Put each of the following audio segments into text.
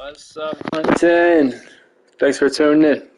What's up, Clinton? Thanks for tuning in.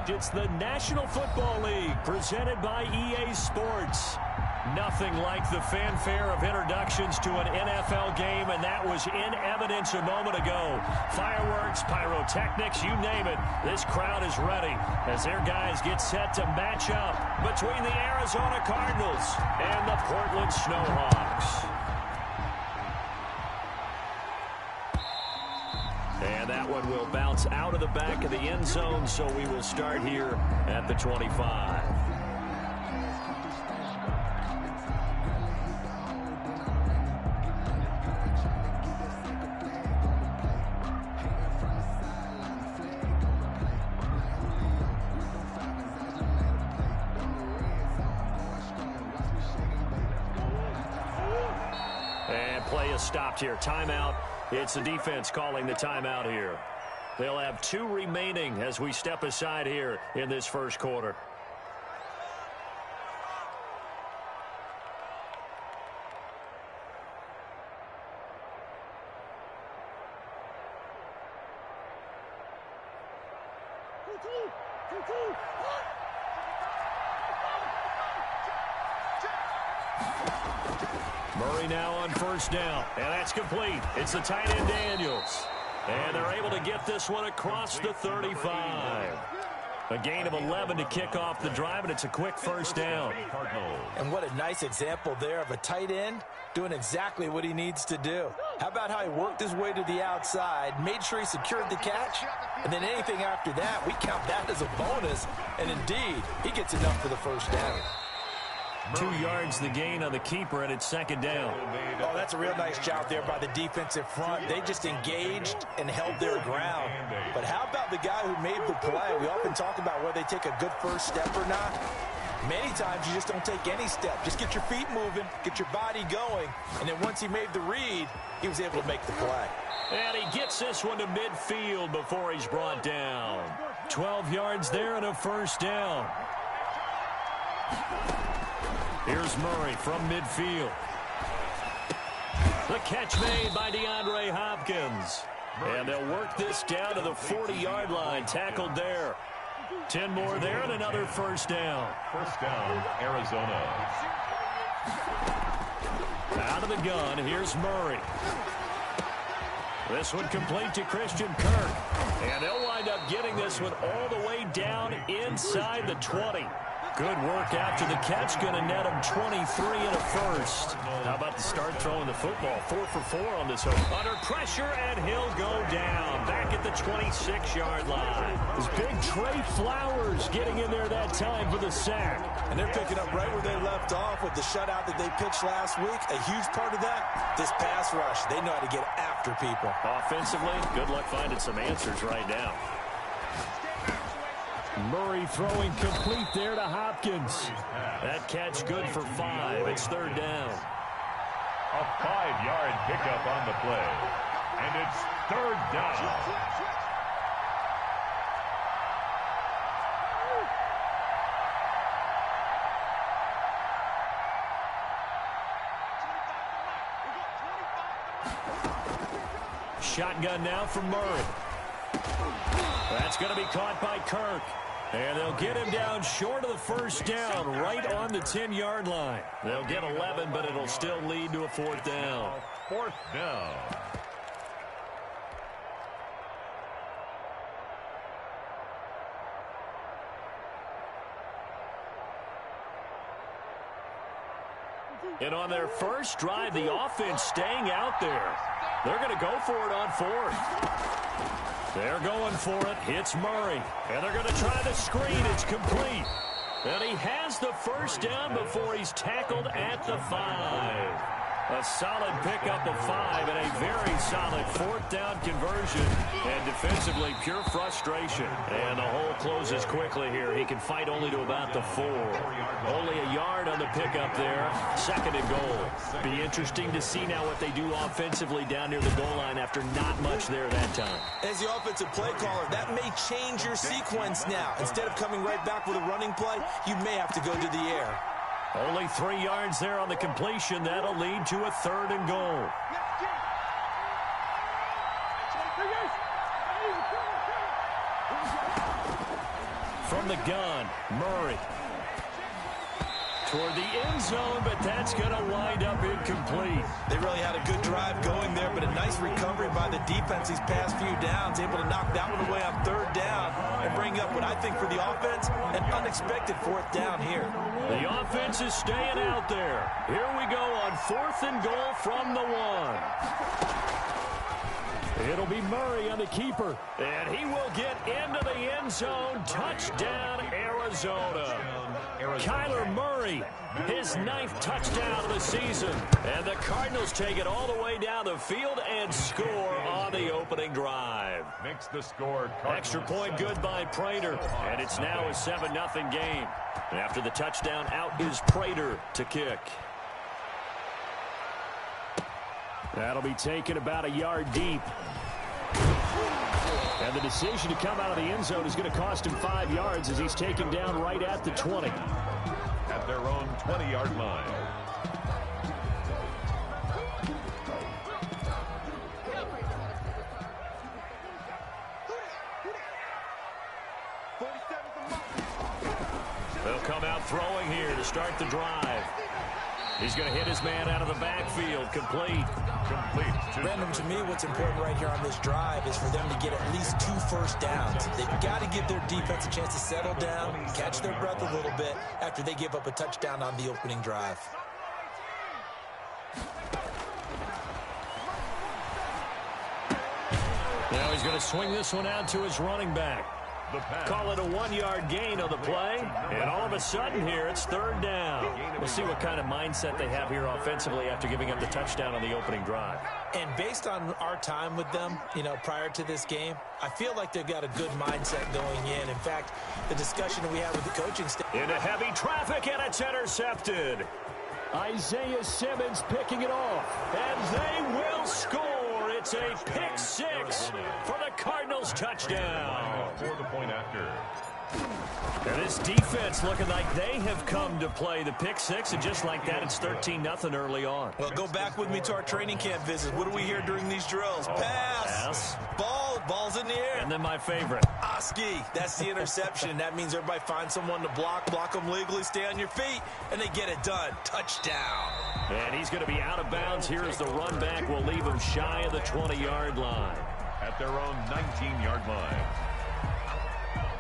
It's the National Football League presented by EA Sports. Nothing like the fanfare of introductions to an NFL game, and that was in evidence a moment ago. Fireworks, pyrotechnics, you name it. This crowd is ready as their guys get set to match up between the Arizona Cardinals and the Portland Snowhawks. And that one will bounce out of the back of the end zone, so we will start here at the 25. And play is stopped here. Timeout. It's the defense calling the timeout here. They'll have 2 remaining as we step aside here in this first quarter. Murray now on first down, and that's complete. It's the tight end Daniels. And they're able to get this one across the 35. A gain of 11 to kick off the drive, and it's a quick first down. And what a nice example there of a tight end doing exactly what he needs to do. How about how he worked his way to the outside, made sure he secured the catch, and then anything after that, we count that as a bonus. And indeed, he gets enough for the first down. 2 yards the gain on the keeper, and it's second down. Oh, that's a real nice job there by the defensive front. They just engaged and held their ground. But how about the guy who made the play? We often talk about whether they take a good first step or not. Many times you just don't take any step. Just get your feet moving, get your body going, and then once he made the read, he was able to make the play. And he gets this one to midfield before he's brought down. 12 yards there and a first down. Here's Murray from midfield. The catch made by DeAndre Hopkins. And they'll work this down to the 40-yard line. Tackled there. 10 more there and another first down. First down, Arizona. Out of the gun, here's Murray. This one complete to Christian Kirk. And they'll wind up getting this one all the way down inside the 20. Good work after the catch. Going to net him 23 and a first. How about the start throwing the football? 4 for 4 on this one. Under pressure, and he'll go down. Back at the 26-yard line. This big Trey Flowers getting in there that time for the sack. And they're picking up right where they left off with the shutout that they pitched last week. A huge part of that, this pass rush. They know how to get after people. Offensively, good luck finding some answers right now. Murray throwing complete there to Hopkins. That catch good for 5. It's third down. A 5-yard pickup on the play. And it's third down. shotgun now from Murray. That's going to be caught by Kirk. And they'll get him down short of the first down, right on the 10-yard line. They'll get 11, but it'll still lead to a fourth down. Fourth down. And on their first drive, the offense staying out there. They're going to go for it on fourth. They're going for it. Hits Murray. And they're going to try the screen. It's complete. And he has the first down before he's tackled at the 5. A solid pickup of 5 and a very solid fourth down conversion. And defensively, pure frustration. And the hole closes quickly here. He can fight only to about the 4. Only a yard on the pickup there. Second and goal. Be interesting to see now what they do offensively down near the goal line after not much there that time. As the offensive play caller, that may change your sequence now. Instead of coming right back with a running play, you may have to go to the air. Only 3 yards there on the completion. That'll lead to a third and goal. From the gun, Murray. Toward the end zone, but that's going to wind up incomplete. They really had a good drive going there, but a nice recovery by the defense these past few downs, able to knock that one away on third down and bring up what I think for the offense, an unexpected fourth down here. The offense is staying out there. Here we go on fourth and goal from the 1. It'll be Murray on the keeper, and he will get into the end zone. Touchdown, Arizona. Kyler Murray, his 9th touchdown of the season. And the Cardinals take it all the way down the field and score on the opening drive. Makes the score. Extra point good by Prater. And it's now a 7-0 game. After the touchdown, out is Prater to kick. That'll be taken about a yard deep. And the decision to come out of the end zone is going to cost him 5 yards as he's taken down right at the 20. At their own 20-yard line. They'll come out throwing here to start the drive. He's going to hit his man out of the backfield. Complete. Brandon, to me, what's important right here on this drive is for them to get at least 2 first downs. They've got to give their defense a chance to settle down, catch their breath a little bit after they give up a touchdown on the opening drive. Now he's going to swing this one out to his running back. Call it a 1-yard gain on the play. And all of a sudden here, it's third down. We'll see what kind of mindset they have here offensively after giving up the touchdown on the opening drive. And based on our time with them, prior to this game, I feel like they've got a good mindset going in. In fact, the discussion we had with the coaching staff. Into heavy traffic, and it's intercepted. Isaiah Simmons picking it off. And they will score. It's a pick 6 for the Cardinals touchdown. For the point after. And this defense looking like they have come to play the pick 6, and just like that, it's 13-0 early on. Well, go back with me to our training camp visit. What do we hear during these drills? Pass. Ball's in the air. And then my favorite. Oski. That's the interception. That means everybody finds someone to block them legally, stay on your feet, and they get it done. Touchdown. And he's going to be out of bounds. Here as the run back will leave him shy of the 20-yard line. At their own 19-yard line.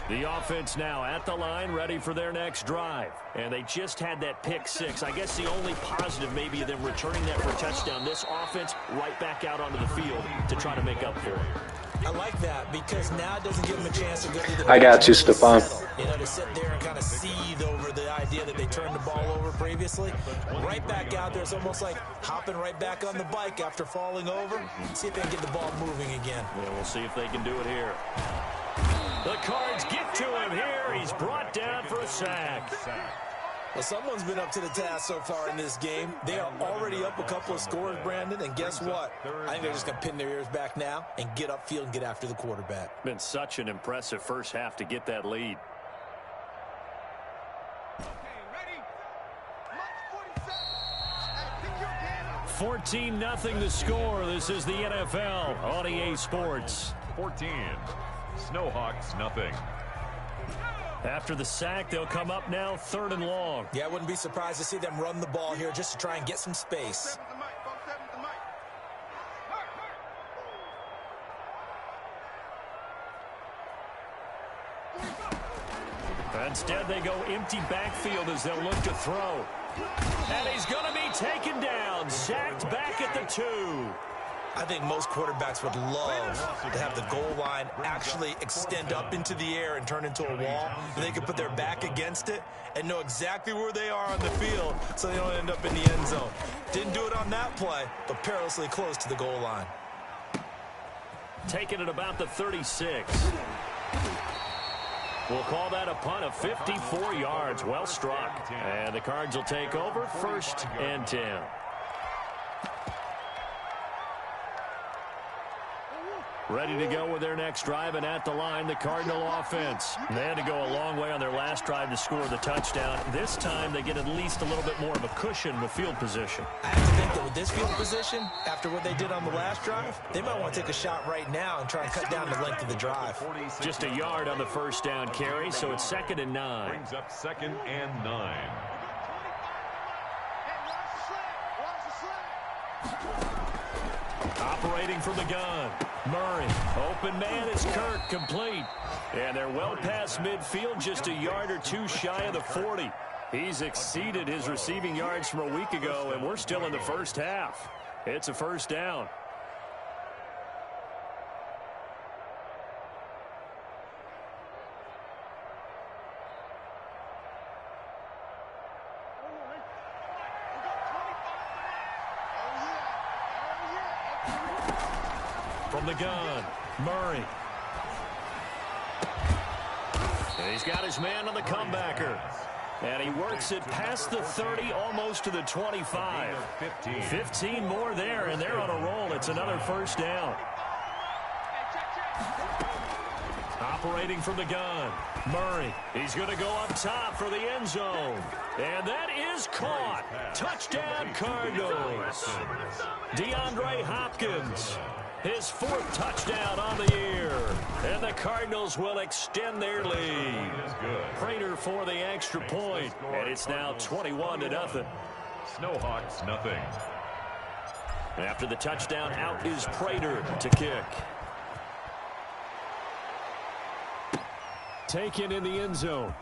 The offense now at the line, ready for their next drive. And they just had that pick 6. I guess the only positive maybe of them returning that for a touchdown. This offense right back out onto the field to try to make up for it. I like that because now it doesn't give them a chance to go to the I got you, Stephon. to sit there and kind of seethe over the idea that they turned the ball over previously. Right back out there, it's almost like hopping right back on the bike after falling over. See if they can get the ball moving again. Yeah, we'll see if they can do it here. The Cards get to him here. He's brought down for a sack. Well, someone's been up to the task so far in this game. They are already up a couple of scores, Brandon, and guess what? I think they're just going to pin their ears back now and get upfield and get after the quarterback. Been such an impressive first half to get that lead. 14-0 the score. This is the NFL on EA Sports. 14. Snowhawks, nothing. After the sack, they'll come up now 3rd and long. Yeah, I wouldn't be surprised to see them run the ball here just to try and get some space. Instead, they go empty backfield as they'll look to throw. And he's going to be taken down, sacked back at the 2. I think most quarterbacks would love to have the goal line actually extend up into the air and turn into a wall. They could put their back against it and know exactly where they are on the field so they don't end up in the end zone. Didn't do it on that play, but perilously close to the goal line. Taken at about the 36. We'll call that a punt of 54 yards. Well struck. And the Cards will take over 1st and 10. Ready to go with their next drive, and at the line, the Cardinal offense. They had to go a long way on their last drive to score the touchdown. This time, they get at least a little bit more of a cushion with field position. I have to think that with this field position, after what they did on the last drive, they might want to take a shot right now and try and cut down the length of the drive. Just a yard on the 1st down carry, so it's 2nd and 9. Brings up 2nd and 9. Operating from the gun, Murray. Open man is Kirk, complete. And they're well past midfield, just a yard or 2 shy of the 40. He's exceeded his receiving yards from a week ago, and we're still in the 1st half. It's a 1st down. From the gun, Murray. And he's got his man on the comebacker. And he works it past the 30, almost to the 25. 15 more there, and they're on a roll. It's another 1st down. Operating from the gun, Murray. He's going to go up top for the end zone. And that is caught. Touchdown, Cardinals. DeAndre Hopkins. His 4th touchdown on the year. And the Cardinals will extend their lead. Prater for the extra point. And it's now 21-0. Snowhawks, nothing. After the touchdown, out is Prater to kick. Taken in the end zone.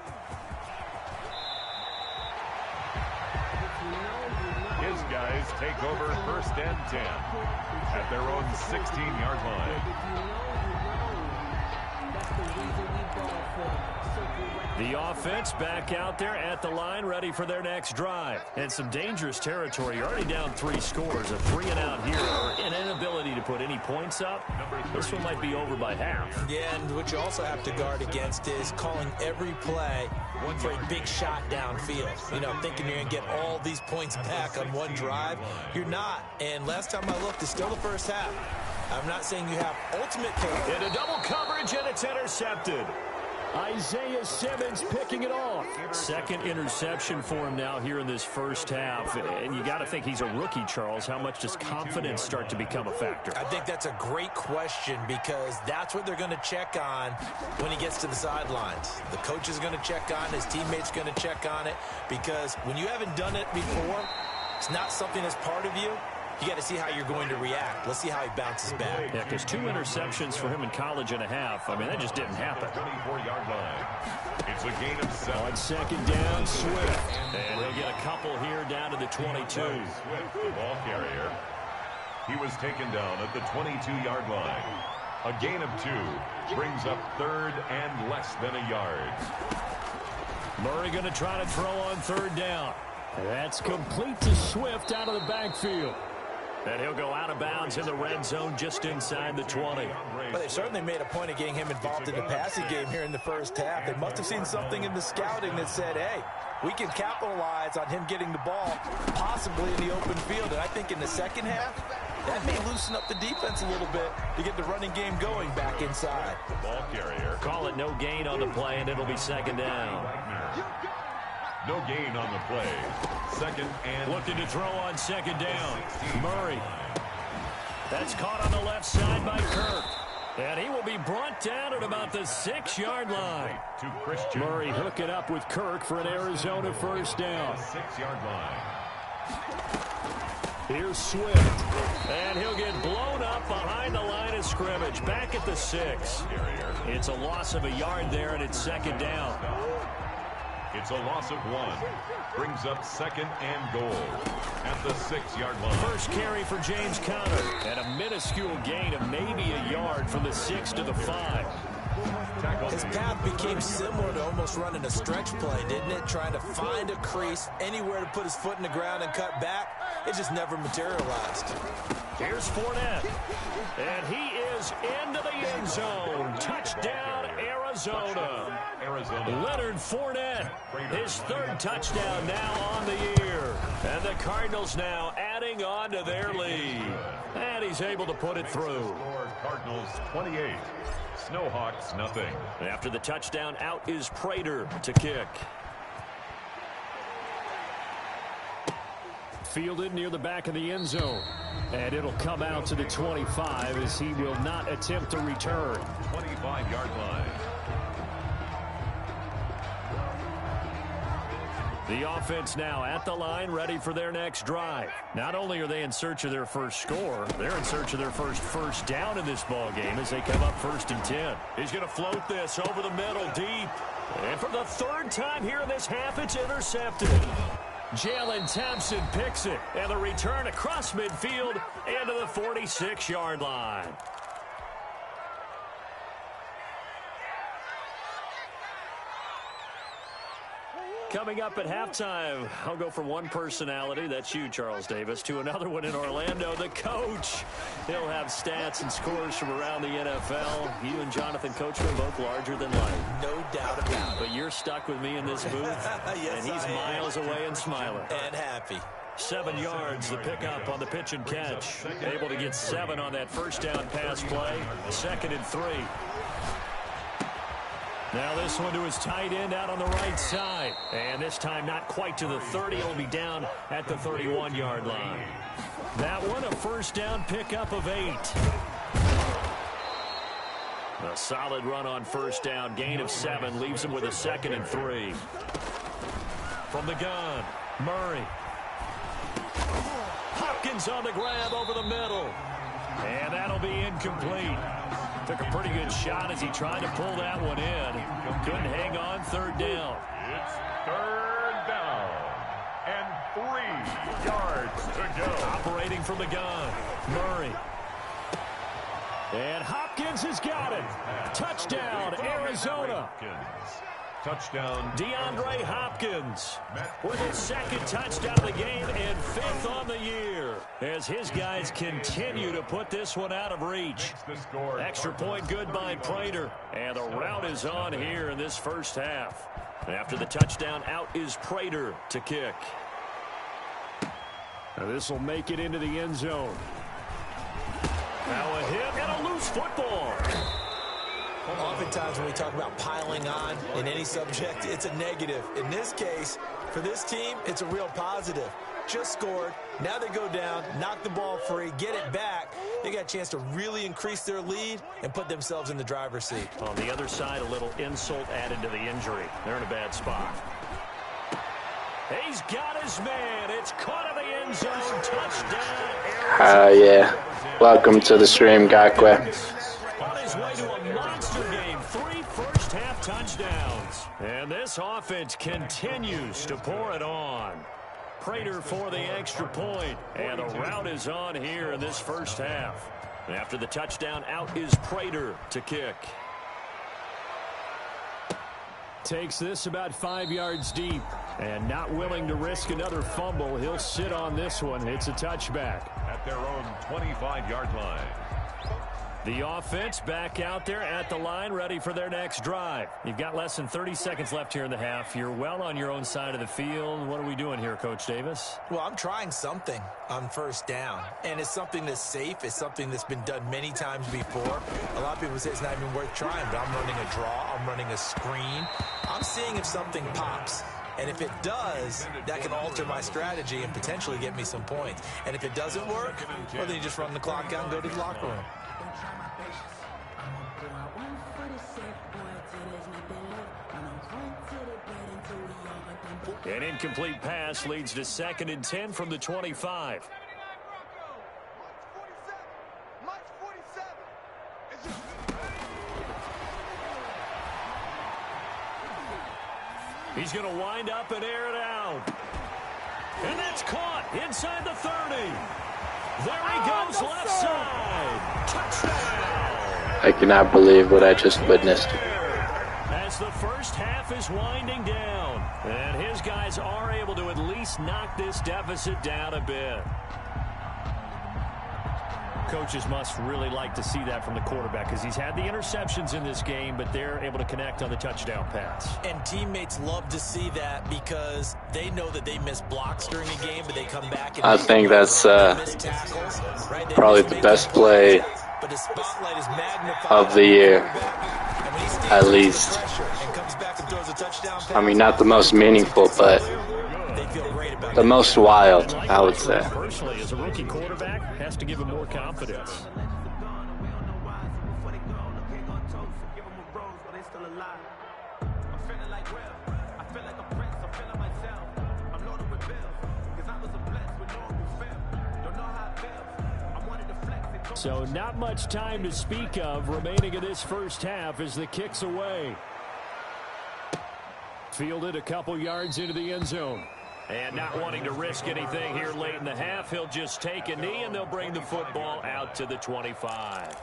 His guys take over 1st and 10 at their own 16-yard line. The offense back out there at the line, ready for their next drive. And some dangerous territory. You're already down 3 scores. A 3-and-out here, or an inability to put any points up. This one might be over by half. Yeah, and what you also have to guard against is calling every play for a big shot downfield. You know, thinking you're going to get all these points back on one drive. You're not. And last time I looked, it's still the 1st half. I'm not saying you have ultimate capability. And a double coverage, and it's intercepted. Isaiah Simmons picking it off. 2nd interception for him now here in this 1st half. And you got to think he's a rookie, Charles. How much does confidence start to become a factor? I think that's a great question, because that's what they're going to check on when he gets to the sidelines. The coach is going to check on it. His teammates are going to check on it, because when you haven't done it before, it's not something that's part of you. You got to see how you're going to react. Let's see how he bounces back. Yeah, because 2 interceptions for him in college and a half. I mean, that just didn't happen. 24-yard line. It's a gain of 7. On 2nd down, Swift. And they'll get a couple here down to the 22. Swift, the ball carrier. He was taken down at the 22-yard line. A gain of 2 brings up 3rd and less than a yard. Murray going to try to throw on 3rd down. That's complete to Swift out of the backfield. And he'll go out of bounds in the red zone just inside the 20. Well, they certainly made a point of getting him involved in the passing game here in the 1st half. They must have seen something in the scouting that said, hey, we can capitalize on him getting the ball possibly in the open field. And I think in the 2nd half, that may loosen up the defense a little bit to get the running game going back inside. The ball carrier. Call it no gain on the play, and it'll be 2nd down. No gain on the play. Second and... Looking to throw on second down. Murray. That's caught on the left side by Kirk. And he will be brought down at about the 6-yard line. Murray hooking up with Kirk for an Arizona first down. 6-yard line. Here's Swift. And he'll get blown up behind the line of scrimmage. Back at the 6. It's a loss of a yard there, and it's second down. It's a loss of 1. Brings up second and goal at the 6-yard line. First carry for James Conner. And a minuscule gain of maybe a yard from the 6 to the 5. His path became similar to almost running a stretch play, didn't it? Trying to find a crease, anywhere to put his foot in the ground and cut back. It just never materialized. Here's Fournette. And he is into the end zone. Touchdown, Arizona. Leonard Fournette, his 3rd touchdown now on the year. And the Cardinals now adding on to their lead. And he's able to put it through. Cardinals 28. Snowhawks nothing. After the touchdown, out is Prater to kick. Fielded near the back of the end zone. And it'll come out to the 25 as he will not attempt to return. 25-yard line. The offense now at the line, ready for their next drive. Not only are they in search of their first score, they're in search of their first down in this ball game as they come up 1st and 10. He's going to float this over the middle deep. And for the 3rd time here in this half, it's intercepted. Jalen Thompson picks it, and the return across midfield into the 46-yard line. Coming up at halftime, I'll go from one personality, that's you, Charles Davis, to another one in Orlando, the coach. He'll have stats and scores from around the NFL. You and Jonathan Coachman both larger than life. No doubt about it. But you're stuck with me in this booth, Yes, and he's miles away and smiling. And happy. 7 yards, the pickup on the pitch and catch. Able to get 7 on that first down pass play. 2nd and 3. Now this one to his tight end out on the right side. And this time not quite to the 30. It'll be down at the 31-yard line. That one a first down pickup of 8. A solid run on first down. Gain of 7 leaves him with a 2nd and 3. From the gun, Murray. Hopkins on the grab over the middle. And that'll be incomplete. Took a pretty good shot as he tried to pull that one in. Couldn't hang on. 3rd down. It's 3rd down. And 3 yards to go. Operating from the gun. Murray. And Hopkins has got it. Touchdown, Arizona. Touchdown. DeAndre Hopkins with his 2nd touchdown of the game and 5th on the year as his guys continue to put this one out of reach. Extra point good by Prater, and the route is on here in this first half. After the touchdown, out is Prater to kick. Now this will make it into the end zone. Now a hit and a loose football. Oftentimes when we talk about piling on in any subject, it's a negative. In this case, for this team, it's a real positive. Just scored. Now they go down, knock the ball free, get it back. They got a chance to really increase their lead and put themselves in the driver's seat. On the other side, a little insult added to the injury. They're in a bad spot. He's got his man. It's caught in the end zone. Touchdown. Yeah. Welcome to the stream, Gakwe. On his way to a monster game. 3 first-half touchdowns. And this offense continues to pour it on. Prater for the extra point. And the route is on here in this first half. After the touchdown, out is Prater to kick. Takes this about 5 yards deep. And not willing to risk another fumble, he'll sit on this one. It's a touchback. At their own 25-yard line. The offense back out there at the line, ready for their next drive. You've got less than 30 seconds left here in the half. You're well on your own side of the field. What are we doing here, Coach Davis? Well, I'm trying something on first down, and it's something that's safe. It's something that's been done many times before. A lot of people say it's not even worth trying, but I'm running a draw. I'm running a screen. I'm seeing if something pops. And if it does, that can alter my strategy and potentially get me some points. And if it doesn't work, well, then you just run the clock out and go to the locker room. An incomplete pass leads to 2nd and 10 from the 25. He's going to wind up and air it out. And that's caught inside the 30. There he goes, left side. Touchdown. I cannot believe what I just witnessed. As the first half is winding down, and his guys are able to at least knock this deficit down a bit. Coaches must really like to see that from the quarterback because he's had the interceptions in this game, but they're able to connect on the touchdown pass. And teammates love to see that because they know that they miss blocks during a game, but they come back and I think that's tackles, right? probably the best play but the spotlight is magnified of the year, at least. Pass, I mean, not the most meaningful, but the most wild, I would say. Personally, as a rookie quarterback, has to give him more confidence. So not much time to speak of remaining in this first half as the kick's away. Fielded a couple yards into the end zone. And not wanting to risk anything here late in the half, he'll just take a knee and they'll bring the football out to the 25.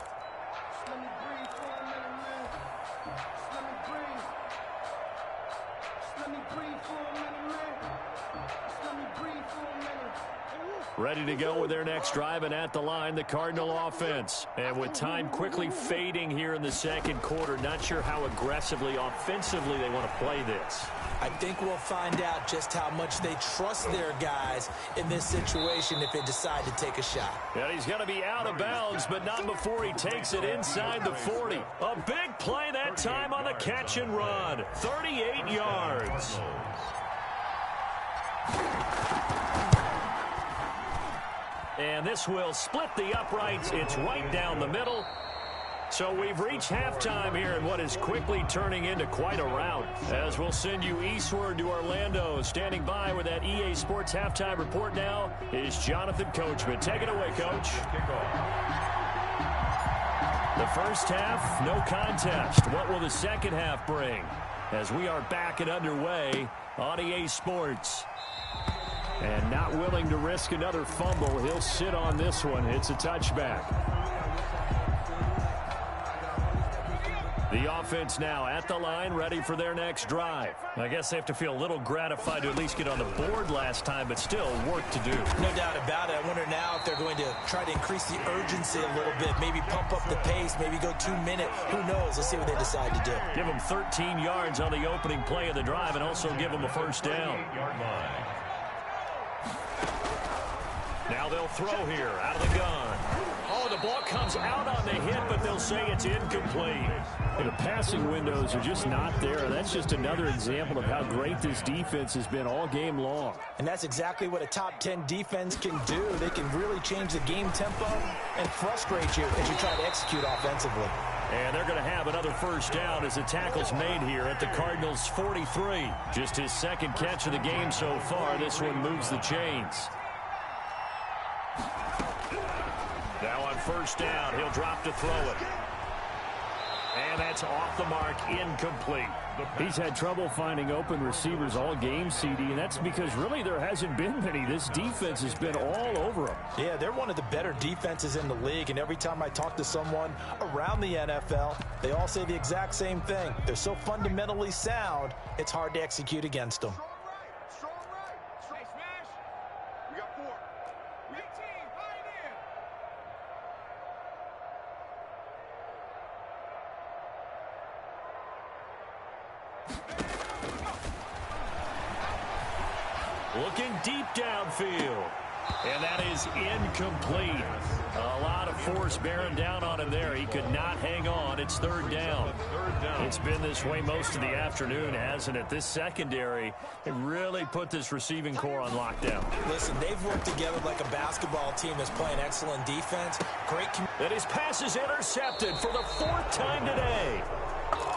Ready to go with their next drive, and at the line, the Cardinal offense. And with time quickly fading here in the second quarter, not sure how aggressively, offensively they want to play this. I think we'll find out just how much they trust their guys in this situation if they decide to take a shot. And he's going to be out of bounds, but not before he takes it inside the 40. A big play that time on the catch and run. 38 yards. And this will split the uprights. It's right down the middle. So we've reached halftime here in what is quickly turning into quite a rout. As we'll send you eastward to Orlando. Standing by with that EA Sports halftime report now is Jonathan Coachman. Take it away, Coach. The first half, no contest. What will the second half bring? As we are back and underway on EA Sports. And not willing to risk another fumble. He'll sit on this one. It's a touchback. The offense now at the line, ready for their next drive. I guess they have to feel a little gratified to at least get on the board last time, but still work to do. No doubt about it. I wonder now if they're going to try to increase the urgency a little bit, maybe pump up the pace, maybe go 2 minutes. Who knows? Let's see what they decide to do. Give them 13 yards on the opening play of the drive and also give them a first down. Now they'll throw here out of the gun. Oh, the ball comes out on the hit, but they'll say it's incomplete. The passing windows are just not there. That's just another example of how great this defense has been all game long. And that's exactly what a top 10 defense can do. They can really change the game tempo and frustrate you as you try to execute offensively. And they're going to have another first down as the tackle's made here at the Cardinals' 43. Just his second catch of the game so far. This one moves the chains. Now on first down, he'll drop to throw it. And that's off the mark, incomplete. He's had trouble finding open receivers all game, CD, and that's because really there hasn't been many. This defense has been all over them. Yeah, they're one of the better defenses in the league, and every time I talk to someone around the NFL, they all say the exact same thing. They're so fundamentally sound, it's hard to execute against them. Looking deep downfield. And that is incomplete. A lot of force bearing down on him there. He could not hang on. It's third down. It's been this way most of the afternoon, hasn't it? This secondary, it really put this receiving core on lockdown. Listen, they've worked together like a basketball team that's playing excellent defense. And his pass is intercepted for the fourth time today.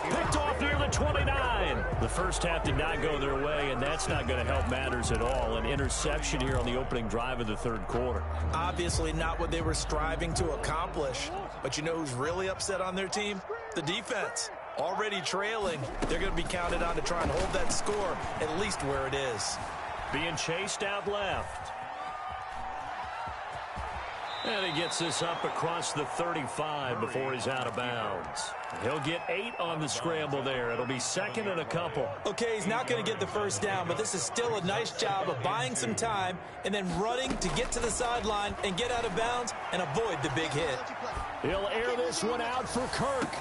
Picked off near the 29. The first half did not go their way, and that's not going to help matters at all. An interception here on the opening drive of the third quarter. Obviously not what they were striving to accomplish. But you know who's really upset on their team? The defense. Already trailing. They're going to be counted on to try and hold that score at least where it is. Being chased out left. And he gets this up across the 35 before he's out of bounds. He'll get 8 on the scramble there. It'll be second and a couple. Okay, he's not going to get the first down, but this is still a nice job of buying some time and then running to get to the sideline and get out of bounds and avoid the big hit. He'll air this one out for Kirk.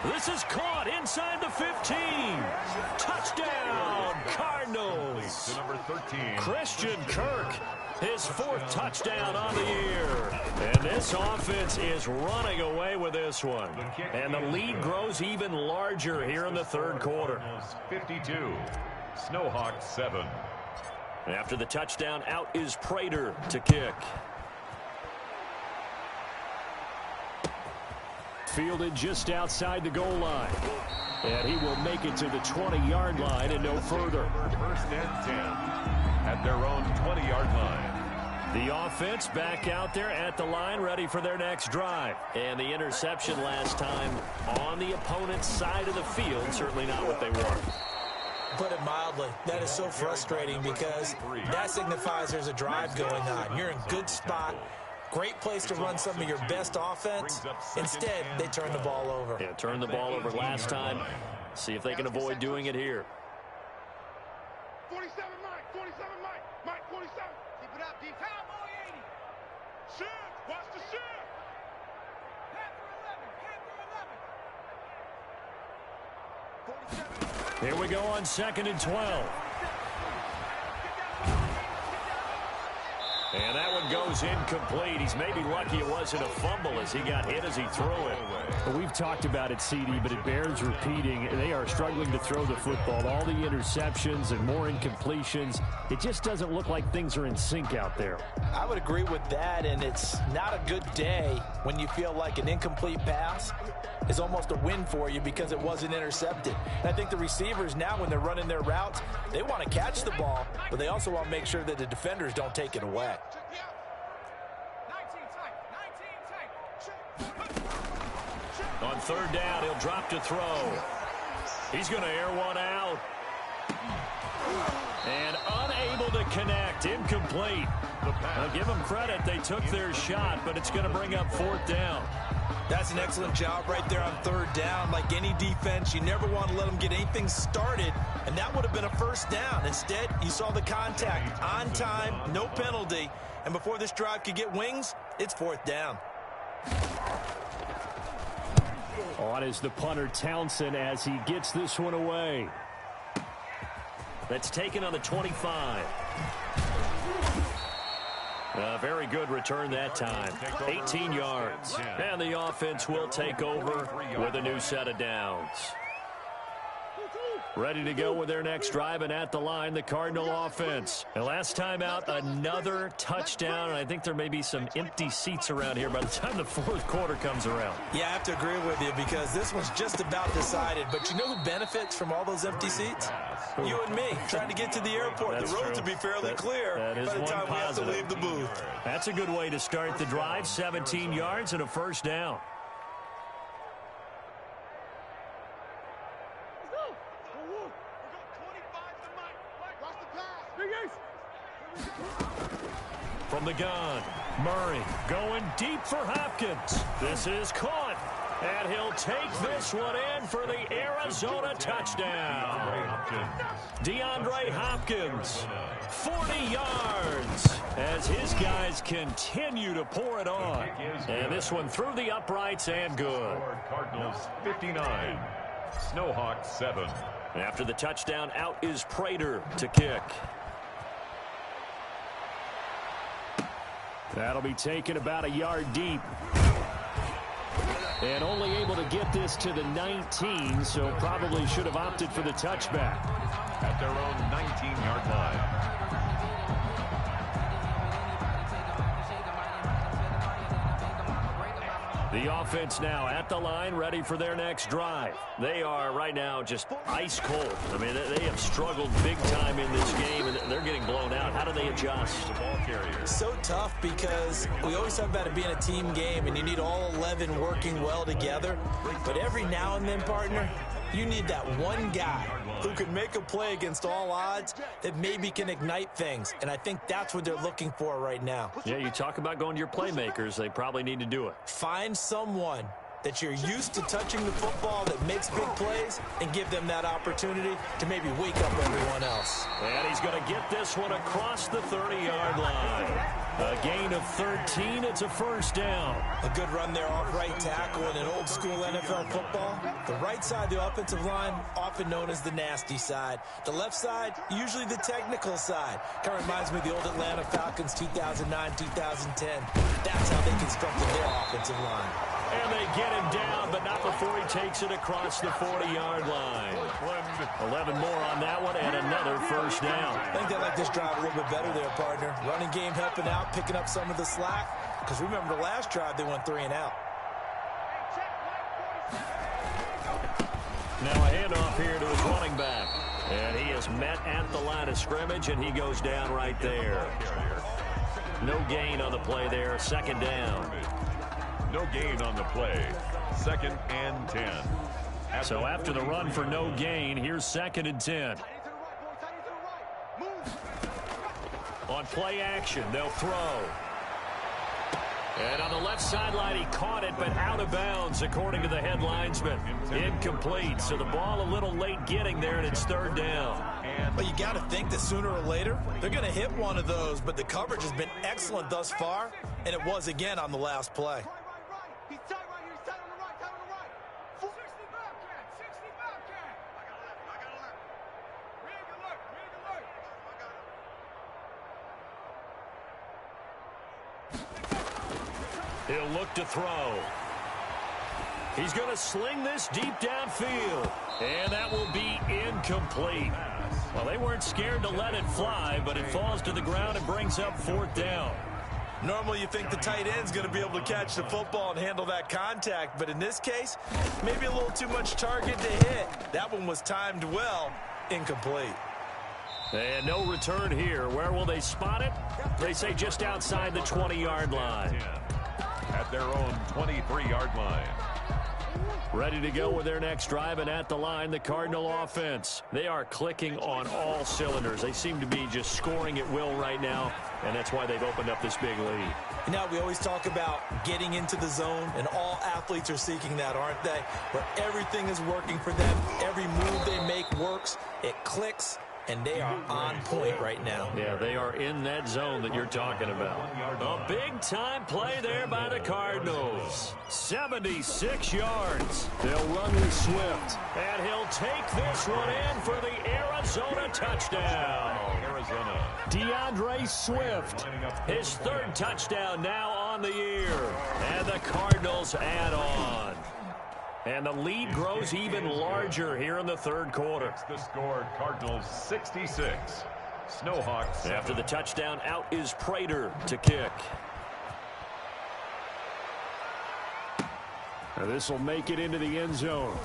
This is caught inside the 15. Touchdown, Cardinals. To number 13. Christian Kirk, his 4th touchdown on the year. And this offense is running away with this one. And the lead grows even larger here in the third quarter. 52. Snowhawks 7. After the touchdown, out is Prater to kick. Fielded just outside the goal line. And he will make it to the 20-yard line and no further. First and 10 at their own 20-yard line. The offense back out there at the line, ready for their next drive. And the interception last time on the opponent's side of the field, certainly not what they want. Put it mildly, that is so frustrating because that signifies there's a drive going on. You're in good spot. Great place to run some of your best offense. Instead, they turn the ball over. Yeah, turned the ball over last time. See if they can avoid doing it here. 47 Mike, 47 Mike, Mike 47. Keep it up, D. Cowboy 80. Shift, watch the shift. Panther 11, Panther 11. 47. Here we go on 2nd and 12. And that one goes incomplete. He's maybe lucky it wasn't a fumble as he got hit as he threw it. Well, we've talked about it, CD, but it bears repeating. They are struggling to throw the football. All the interceptions and more incompletions. It just doesn't look like things are in sync out there. I would agree with that, and it's not a good day when you feel like an incomplete pass is almost a win for you because it wasn't intercepted. And I think the receivers now, when they're running their routes, they want to catch the ball, but they also want to make sure that the defenders don't take it away. On 3rd down, he'll drop to throw. He's going to air one out. And unable to connect. Incomplete. I'll give them credit. They took their shot, but it's going to bring up 4th down. That's an excellent job right there on 3rd down. Like any defense, you never want to let them get anything started, and that would have been a first down. Instead, you saw the contact on time, no penalty, and before this drive could get wings, it's 4th down. On is the punter, Townsend, as he gets this one away. That's taken on the 25. A very good return that time. 18 yards. And the offense will take over with a new set of downs. Ready to go with their next drive, and at the line, the Cardinal offense. And last time out, another touchdown, and I think there may be some empty seats around here by the time the 4th quarter comes around. Yeah, I have to agree with you because this one's just about decided. But you know who benefits from all those empty seats? You and me, trying to get to the airport. That's the road true. to be fairly clear by the time we have to leave the booth. That's a good way to start the drive. 17 yards and a first down. From the gun, Murray going deep for Hopkins. This is caught, and he'll take this one in for the Arizona touchdown. DeAndre Hopkins, 40 yards, as his guys continue to pour it on. And this one through the uprights and good. Cardinals 59, Snowhawks 7. After the touchdown, out is Prater to kick. That'll be taken about a yard deep. And only able to get this to the 19, so probably should have opted for the touchback. At their own 19-yard line. The offense now at the line, ready for their next drive. They are right now just ice cold. I mean, they have struggled big time in this game, and they're getting blown out. How do they adjust? The ball carrier. So tough because we always talk about it being a team game, and you need all 11 working well together. But every now and then, partner, you need that one guy who can make a play against all odds that maybe can ignite things. And I think that's what they're looking for right now. Yeah, you talk about going to your playmakers. They probably need to do it. Find someone that you're used to touching the football that makes big plays and give them that opportunity to maybe wake up everyone else. And he's going to get this one across the 30-yard line. A gain of 13. It's a first down. A good run there off right tackle in an old school NFL football. The right side of the offensive line, often known as the nasty side. The left side, usually the technical side. Kind of reminds me of the old Atlanta Falcons 2009, 2010. That's how they constructed their offensive line. And they get him down, but not before he takes it across the 40-yard line. 11 more on that one, and another first down. I think they like this drive a little bit better there, partner. Running game helping out, picking up some of the slack. Because remember the last drive, they went 3 and out. Now a handoff here to his running back. And he is met at the line of scrimmage, and he goes down right there. No gain on the play there, second down. No gain on the play. 2nd and 10. So after the run for no gain, here's 2nd and 10. On play action, they'll throw. And on the left sideline, he caught it, but out of bounds, according to the head linesman. Incomplete, so the ball a little late getting there, and it's 3rd down. But you got to think that sooner or later, they're going to hit one of those, but the coverage has been excellent thus far, and it was again on the last play. He's tight right here. He's tight on the right. Tight on the right. 60 Bobcat. 60 Bobcat. I got 11. I got 11. Rig alert. Rig alert. I got it. He'll look to throw. He's going to sling this deep downfield. And that will be incomplete. Well, they weren't scared to let it fly, but it falls to the ground and brings up 4th down. Normally you think the tight end's going to be able to catch the football and handle that contact, but in this case, maybe a little too much target to hit. That one was timed well, incomplete. And no return here. Where will they spot it? They say just outside the 20-yard line. At their own 23-yard line. Ready to go with their next drive, and at the line, the Cardinal offense. They are clicking on all cylinders. They seem to be just scoring at will right now, and that's why they've opened up this big lead. You know, we always talk about getting into the zone, and all athletes are seeking that, aren't they? Where everything is working for them. Every move they make works. It clicks, and they are on point right now. Yeah, they are in that zone that you're talking about. A big-time play there by the Cardinals. 76 yards. They'll run with Swift. And he'll take this one in for the Arizona touchdown. Arizona. DeAndre Swift. His 3rd touchdown now on the year. And the Cardinals add on. And the lead grows even larger here in the 3rd quarter. It's the score, Cardinals 66. Snowhawks. After the touchdown, out is Prater to kick. Now this will make it into the end zone.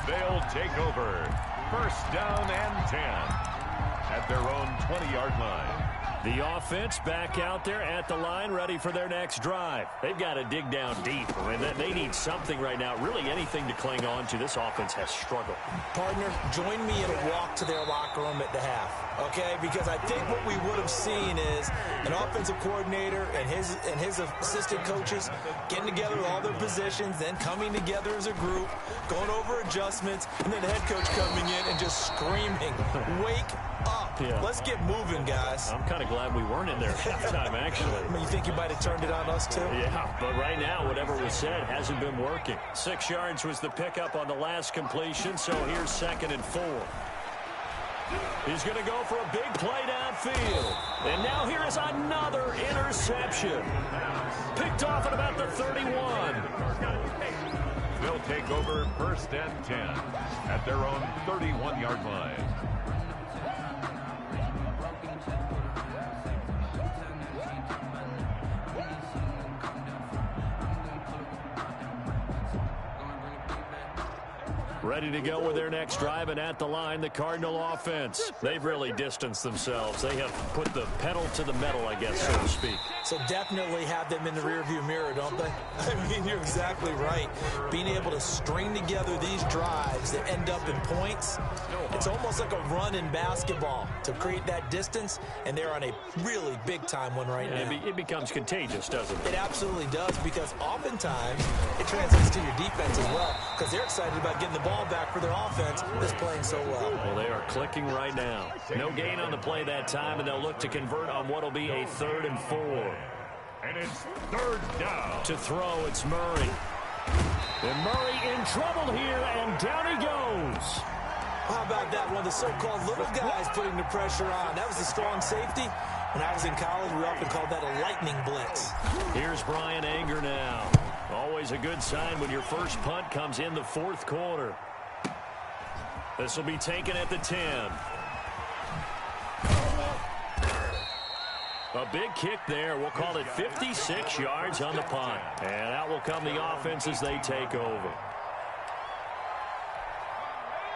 They'll take over. 1st down and 10. At their own 20-yard line. The offense back out there at the line, ready for their next drive. They've got to dig down deep. I mean, they need something right now, really anything to cling on to. This offense has struggled. Partner, join me in a walk to their locker room at the half, okay? Because I think what we would have seen is an offensive coordinator and his assistant coaches getting together with all their positions, then coming together as a group, going over adjustments, and then the head coach coming in and just screaming, wake up. Yeah. Let's get moving, guys. I'm kind of glad we weren't in there halftime, actually. I mean, you think you might have turned it on us, too? Yeah, but right now, whatever was said hasn't been working. 6 yards was the pickup on the last completion, so here's 2nd and 4. He's going to go for a big play downfield. And now here is another interception. Picked off at about the 31. They'll take over 1st and 10 at their own 31-yard line. Ready to go with their next drive, and at the line, the Cardinal offense. They've really distanced themselves. They have put the pedal to the metal, I guess, so to speak. So definitely have them in the rearview mirror, don't they? I mean, you're exactly right. Being able to string together these drives that end up in points, it's almost like a run in basketball to create that distance, and they're on a really big-time one right now. It becomes contagious, doesn't it? It absolutely does, because oftentimes it translates to your defense as well, because they're excited about getting the ball back for their offense that's playing so well. Well, they are clicking right now. No gain on the play that time, and they'll look to convert on what will be a 3rd and 4. And it's 3rd down. To throw, it's Murray. And Murray in trouble here, and down he goes. How about that? One of the so-called little guys putting the pressure on. That was a strong safety. When I was in college, we often called that a lightning blitz. Here's Brian Anger now. Always a good sign when your first punt comes in the 4th quarter. This will be taken at the 10. A big kick there. We'll call it 56 yards on the punt. And out will come the offense as they take over.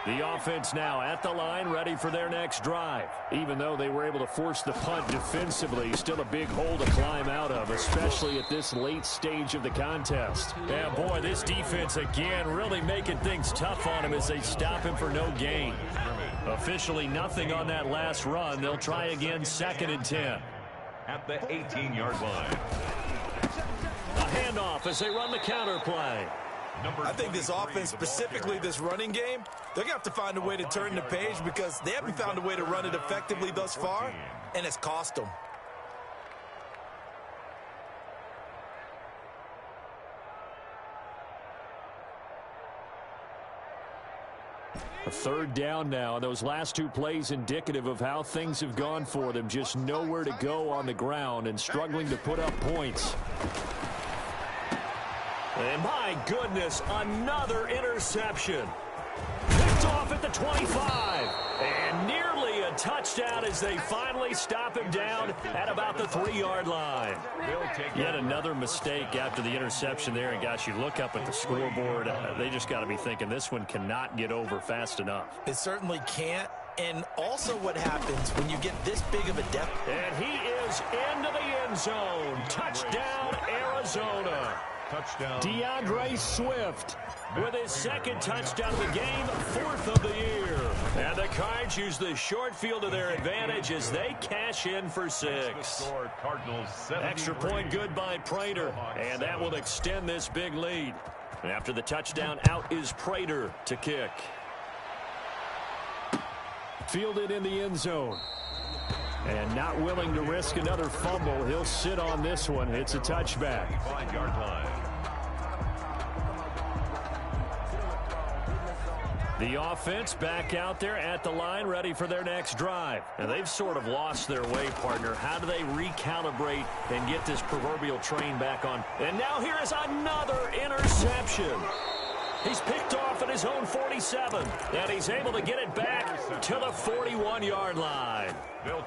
The offense now at the line, ready for their next drive. Even though they were able to force the punt defensively, still a big hole to climb out of, especially at this late stage of the contest. Yeah, boy, this defense again really making things tough on him as they stop him for no gain. Officially nothing on that last run. They'll try again, 2nd and 10. At the 18-yard line. A handoff as they run the counter play. I think this offense, specifically this running game, they're going to have to find a way to turn the page because they haven't found a way to run it effectively thus far, and it's cost them. A 3rd down now. Those last 2 plays indicative of how things have gone for them. Just nowhere to go on the ground and struggling to put up points. And my goodness, another interception. Picked off at the 25. And nearly a touchdown as they finally stop him down at about the 3-yard line. Yet another mistake after the interception there. And gosh, you look up at the scoreboard, they just got to be thinking this one cannot get over fast enough. It certainly can't. And also what happens when you get this big of a depth. And he is into the end zone. Touchdown, Arizona. Touchdown. DeAndre Swift with his 2nd touchdown of the game, 4th of the year. And the Cards use the short field to their advantage as they cash in for 6. Extra point good by Prater, and that will extend this big lead. And after the touchdown, out is Prater to kick. Fielded in the end zone. And not willing to risk another fumble. He'll sit on this one. It's a touchback. 5-yard line. The offense back out there at the line, ready for their next drive. And they've sort of lost their way, partner. How do they recalibrate and get this proverbial train back on? And now here is another interception. He's picked off at his own 47, and he's able to get it back to the 41-yard line. Well,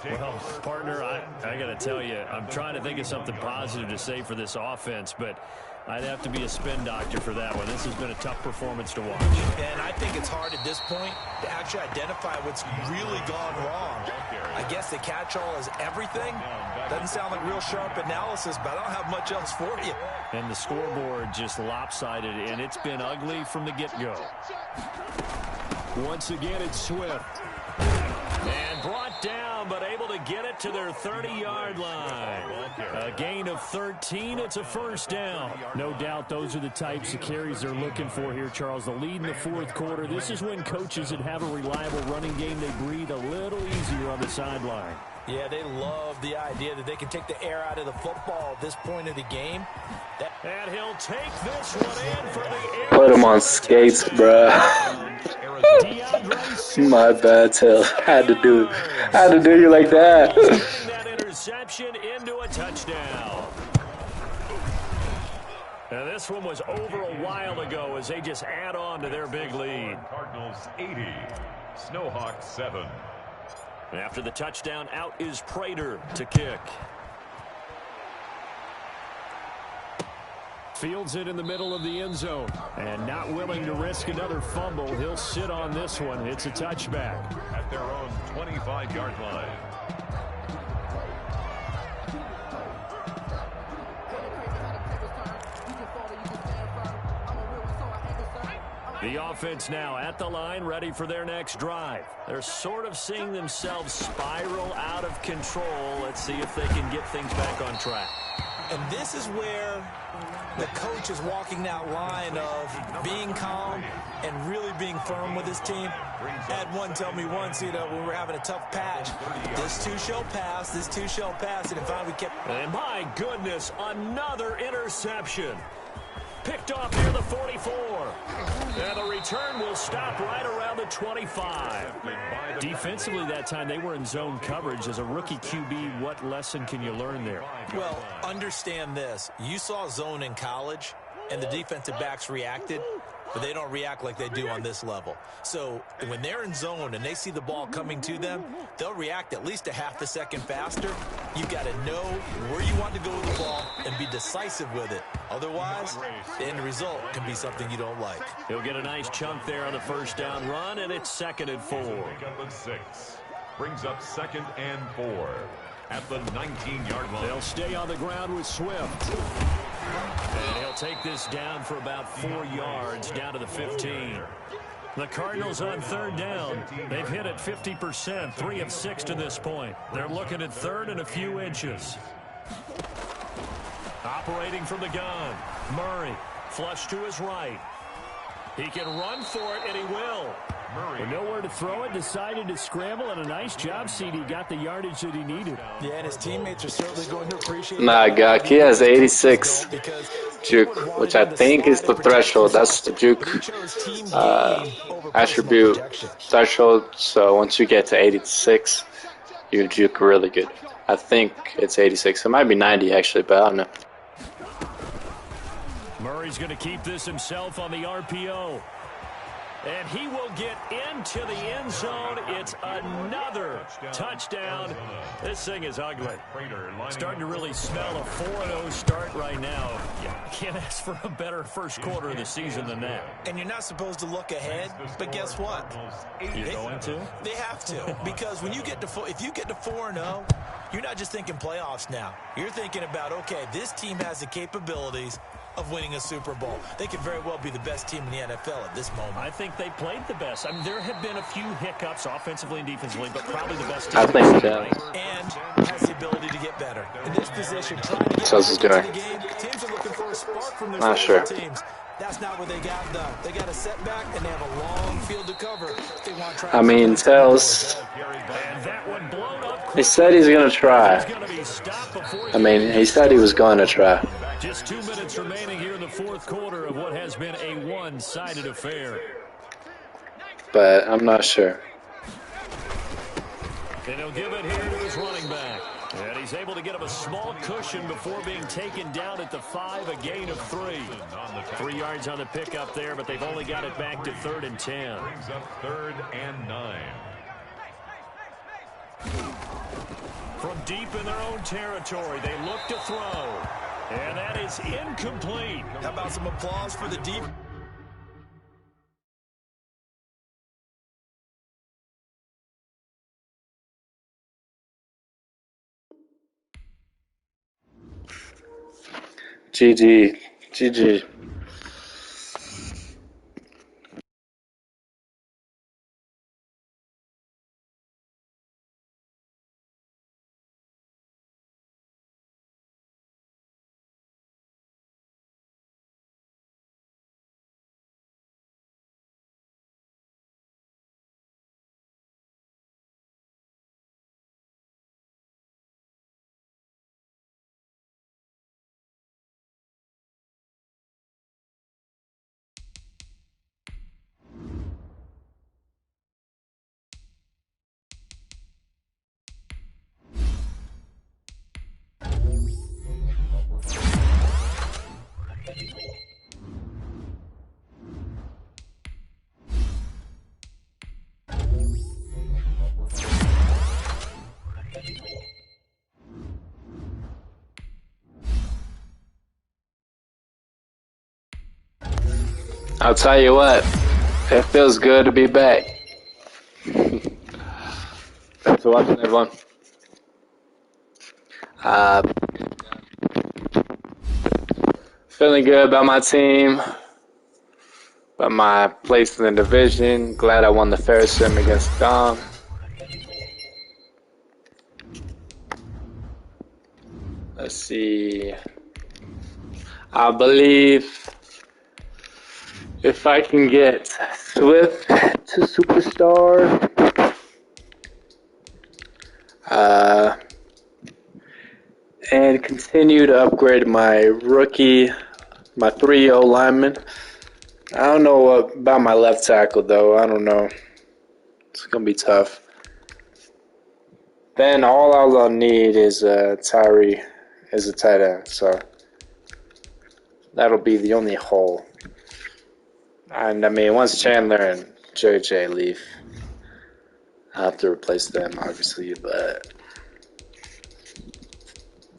partner, I got to tell you, I'm trying to think of something positive to say for this offense, but I'd have to be a spin doctor for that one. This has been a tough performance to watch. And I think it's hard at this point to actually identify what's really gone wrong. I guess the catch-all is everything. Doesn't sound like real sharp analysis, but I don't have much else for you. And the scoreboard just lopsided, and it's been ugly from the get-go. Once again, it's Swift. And brought down, but able to get it to their 30-yard line. A gain of 13. It's a 1st down. No doubt those are the types of carries they're looking for here, Charles. The lead in the 4th quarter. This is when coaches that have a reliable running game, they breathe a little easier on the sideline. Yeah, they love the idea that they can take the air out of the football at this point of the game. And he'll take this one in for the air. Put him on skates, bruh. My bad, Tails. Had to do you like that. Turning that interception into a touchdown. Now this one was over a while ago as they just add on to their big lead. Cardinals 80, Snowhawks 7. After the touchdown, out is Prater to kick. Fields it in the middle of the end zone. And not willing to risk another fumble, he'll sit on this one. It's a touchback. At their own 25-yard line. The offense now at the line, ready for their next drive. They're sort of seeing themselves spiral out of control. Let's see if they can get things back on track. And this is where the coach is walking that line of being calm and really being firm with his team. I had one tell me once, when we were having a tough patch, this too shall pass, this too shall pass, and finally kept... And my goodness, another interception. Picked off near the 44. And the return will stop right around the 25. Defensively that time, they were in zone coverage. As a rookie QB, what lesson can you learn there? Well, understand this. You saw zone in college, and the defensive backs reacted, but they don't react like they do on this level. So when they're in zone and they see the ball coming to them, they'll react at least a half a second faster. You've got to know where you want to go with the ball and be decisive with it. Otherwise, the end result can be something you don't like. He'll get a nice chunk there on the first down run, and it's 2nd and 4. Pickup of 6. Brings up 2nd and 4 at the 19-yard line. They'll stay on the ground with Swift. And he'll take this down for about 4 yards, down to the 15. The Cardinals on 3rd down. They've hit it 50%, 3 of 6 to this point. They're looking at 3rd and a few inches. Operating from the gun, Murray, flush to his right. He can run for it, and he will. With nowhere to throw it, decided to scramble, and a nice job, CD. Got the yardage that he needed. Yeah, and his teammates are certainly going to appreciate Nah, Gak, he has 86 juke, which I think is the threshold. That's the juke attribute threshold. So once you get to 86, you juke really good. I think it's 86. It might be 90 actually, but I don't know. Murray's going to keep this himself on the RPO. And he will get into the end zone. It's another touchdown. This thing is ugly. Starting to really smell a 4-0 start right now. You can't ask for a better first quarter of the season than that. And you're not supposed to look ahead, but guess what? You're going to? They have to, because when you get to if you get to 4-0, you're not just thinking playoffs now. You're thinking about, okay, this team has the capabilities of winning a Super Bowl. They could very well be the best team in the NFL at this moment. I think they played the best. I mean, there have been a few hiccups offensively and defensively, but probably the best team. I think so. And has the ability to get better. In this position, trying to get So this is doing. the game, teams are looking for a spark from their Not special sure. teams. That's not what they got done. They got a setback, and they have a long field to cover. They want to try. I mean, Tails, And that one blown up. he said he's going to try. He's going to be stopped before I mean, he said he was going to try. just 2 minutes remaining here in the 4th quarter of what has been a one-sided affair. But I'm not sure. And he'll give it here to his running back. And he's able to get him a small cushion before being taken down at the 5, a gain of 3. 3 yards on the pickup there, but they've only got it back to 3rd and 10. Brings up 3rd and 9. From deep in their own territory, they look to throw. And that is incomplete. How about some applause for the deep? GG. GG. I'll tell you what, it feels good to be back. Thanks for watching, everyone. Feeling good about my team, about my place in the division. Glad I won the Ferris swim against Dom. Let's see. I believe if I can get Swift to superstar, and continue to upgrade my rookie, my 3-0 lineman. I don't know about my left tackle, though. I don't know. It's going to be tough. Then all I'll need is Tyree as a tight end. So that'll be the only hole. And, I mean, once Chandler and JJ leave, I'll have to replace them, obviously. But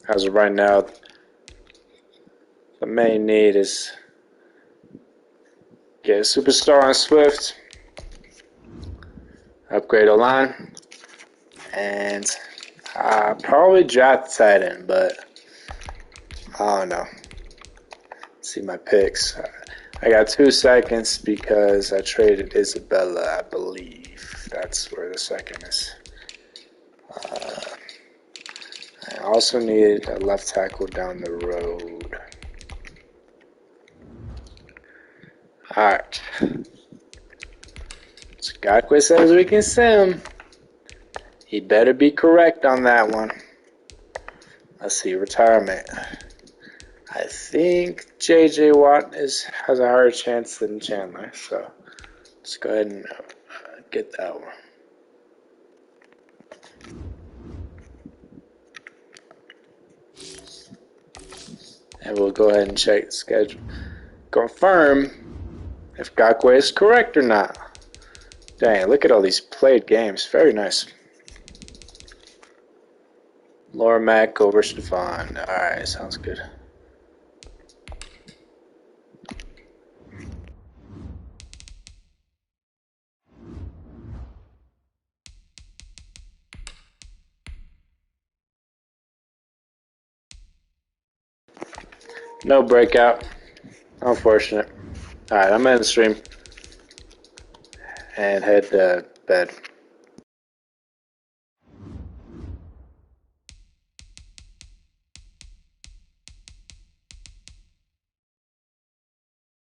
as of right now, the main need is get a superstar on Swift, upgrade O-line, and probably draft tight end, but I don't know. See my picks. I got 2 seconds because I traded Isabella, I believe. That's where the second is. I also need a left tackle down the road. Alright. Skakwe says we can sim. He better be correct on that one. Let's see, retirement. I think J.J. Watt has a higher chance than Chandler, so let's go ahead and get that one. And we'll go ahead and check the schedule. Confirm if Gakwe is correct or not. Dang, look at all these played games. Very nice. Laura Mack over Stefan. Alright, sounds good. No breakout. Unfortunate. Alright, I'm in the stream and head to bed.